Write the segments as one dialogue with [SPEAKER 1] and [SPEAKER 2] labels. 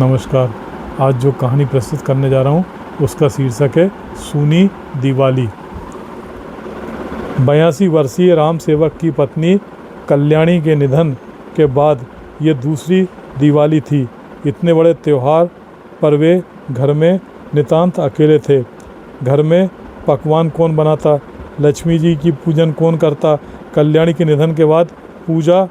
[SPEAKER 1] नमस्कार। आज जो कहानी प्रस्तुत करने जा रहा हूँ उसका शीर्षक है सूनी दिवाली। 82 वर्षीय राम सेवक की पत्नी कल्याणी के निधन के बाद ये दूसरी दिवाली थी। इतने बड़े त्यौहार पर वे घर में नितांत अकेले थे। घर में पकवान कौन बनाता, लक्ष्मी जी की पूजन कौन करता। कल्याणी के निधन के बाद पूजा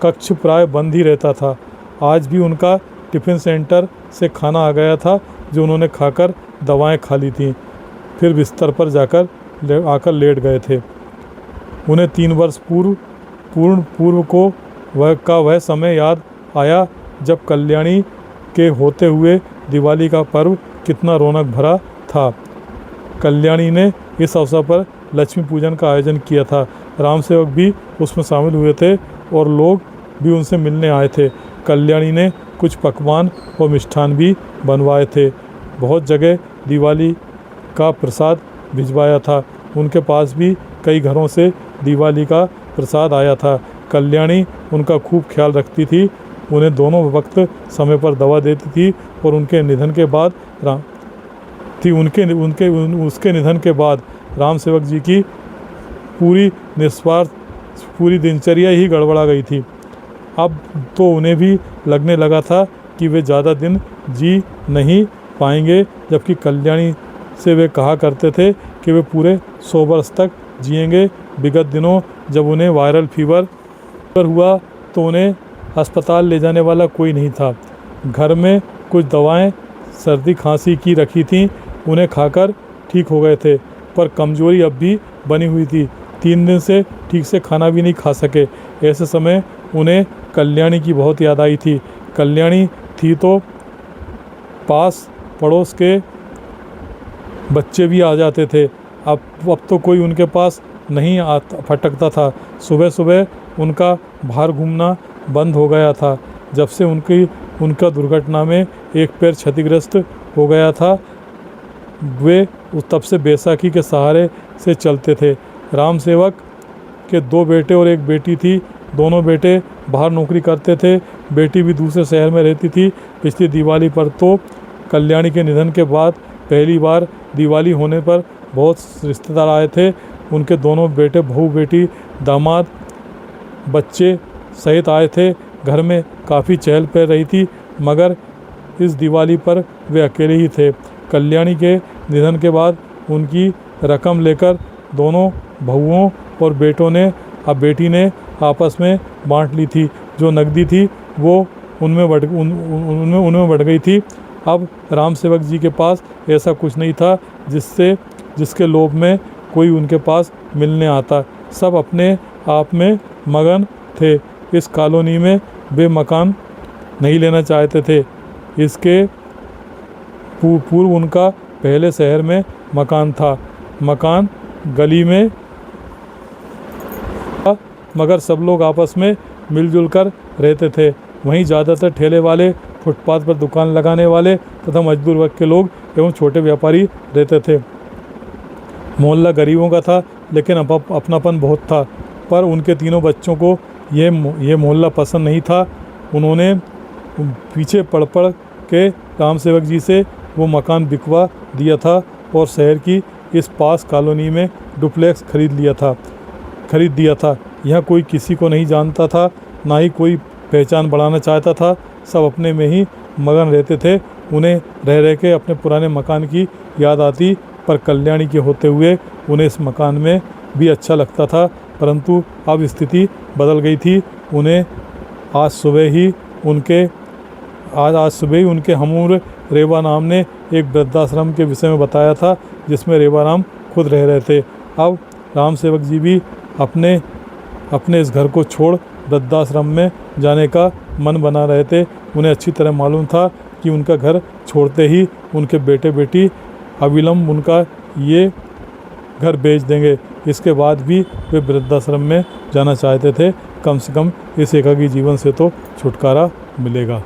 [SPEAKER 1] कक्ष प्राय बंद ही रहता था। आज भी उनका टिफ़िन सेंटर से खाना आ गया था जो उन्होंने खाकर दवाएं खा ली थीं, फिर बिस्तर पर आकर लेट गए थे। उन्हें 3 वर्ष पूर्व को वह समय याद आया जब कल्याणी के होते हुए दिवाली का पर्व कितना रौनक भरा था। कल्याणी ने इस अवसर पर लक्ष्मी पूजन का आयोजन किया था। राम सेवक भी उसमें शामिल हुए थे और लोग भी उनसे मिलने आए थे। कल्याणी ने कुछ पकवान और मिष्ठान भी बनवाए थे। बहुत जगह दिवाली का प्रसाद भिजवाया था। उनके पास भी कई घरों से दिवाली का प्रसाद आया था। कल्याणी उनका खूब ख्याल रखती थी, उन्हें दोनों वक्त समय पर दवा देती थी और उसके निधन के बाद राम सेवक जी की पूरी दिनचर्या ही गड़बड़ा गई थी। अब तो उन्हें भी लगने लगा था कि वे ज़्यादा दिन जी नहीं पाएंगे, जबकि कल्याणी से वे कहा करते थे कि वे पूरे 100 वर्ष तक जिएंगे। विगत दिनों जब उन्हें वायरल फीवर हुआ तो उन्हें अस्पताल ले जाने वाला कोई नहीं था। घर में कुछ दवाएं सर्दी खांसी की रखी थीं, उन्हें खाकर ठीक हो गए थे, पर कमज़ोरी अब भी बनी हुई थी। 3 दिन से ठीक से खाना भी नहीं खा सके। ऐसे समय उन्हें कल्याणी की बहुत याद आई थी। कल्याणी थी तो पास पड़ोस के बच्चे भी आ जाते थे। अब तो कोई उनके पास नहीं फटकता था। सुबह सुबह उनका बाहर घूमना बंद हो गया था। जब से उनका दुर्घटना में एक पैर क्षतिग्रस्त हो गया था, वे तब से बैसाखी के सहारे से चलते थे। राम सेवक के 2 बेटे और 1 बेटी थी। दोनों बेटे बाहर नौकरी करते थे, बेटी भी दूसरे शहर में रहती थी। पिछली दिवाली पर तो कल्याणी के निधन के बाद पहली बार दिवाली होने पर बहुत रिश्तेदार आए थे। उनके दोनों बेटे, बहू बेटी, दामाद, बच्चे सहित आए थे। घर में काफ़ी चहल पहल रही थी, मगर इस दिवाली पर वे अकेले ही थे। कल्याणी के निधन के बाद उनकी रकम लेकर दोनों बहुओं और बेटी ने आपस में बांट ली थी। जो नकदी थी वो उनमें बढ़ गई थी। अब राम सेवक जी के पास ऐसा कुछ नहीं था जिसके लोभ में कोई उनके पास मिलने आता। सब अपने आप में मगन थे। इस कॉलोनी में वे मकान नहीं लेना चाहते थे। इसके पूर्व उनका पहले शहर में मकान था। मकान गली में, मगर सब लोग आपस में मिलजुल कर रहते थे। वहीं ज़्यादातर ठेले वाले, फुटपाथ पर दुकान लगाने वाले तथा मजदूर वर्ग के लोग एवं छोटे व्यापारी रहते थे। मोहल्ला गरीबों का था, लेकिन अपनापन बहुत था। पर उनके तीनों बच्चों को ये मोहल्ला पसंद नहीं था। उन्होंने पीछे पड़ के राम सेवक जी से वो मकान बिकवा दिया था और शहर की इस पास कॉलोनी में डुप्लेक्स खरीद दिया था। यहाँ कोई किसी को नहीं जानता था, ना ही कोई पहचान बढ़ाना चाहता था। सब अपने में ही मगन रहते थे। उन्हें रह के अपने पुराने मकान की याद आती, पर कल्याणी के होते हुए उन्हें इस मकान में भी अच्छा लगता था। परंतु अब स्थिति बदल गई थी। उन्हें आज सुबह ही उनके हमउम्र रेवा नाम ने एक वृद्धाश्रम के विषय में बताया था, जिसमें रेवा राम खुद रह रहे थे। अब राम सेवक जी भी अपने इस घर को छोड़ वृद्धाश्रम में जाने का मन बना रहे थे। उन्हें अच्छी तरह मालूम था कि उनका घर छोड़ते ही उनके बेटे बेटी अविलंब उनका ये घर बेच देंगे। इसके बाद भी वे वृद्धाश्रम में जाना चाहते थे। कम से कम इस एकाकी जीवन से तो छुटकारा मिलेगा।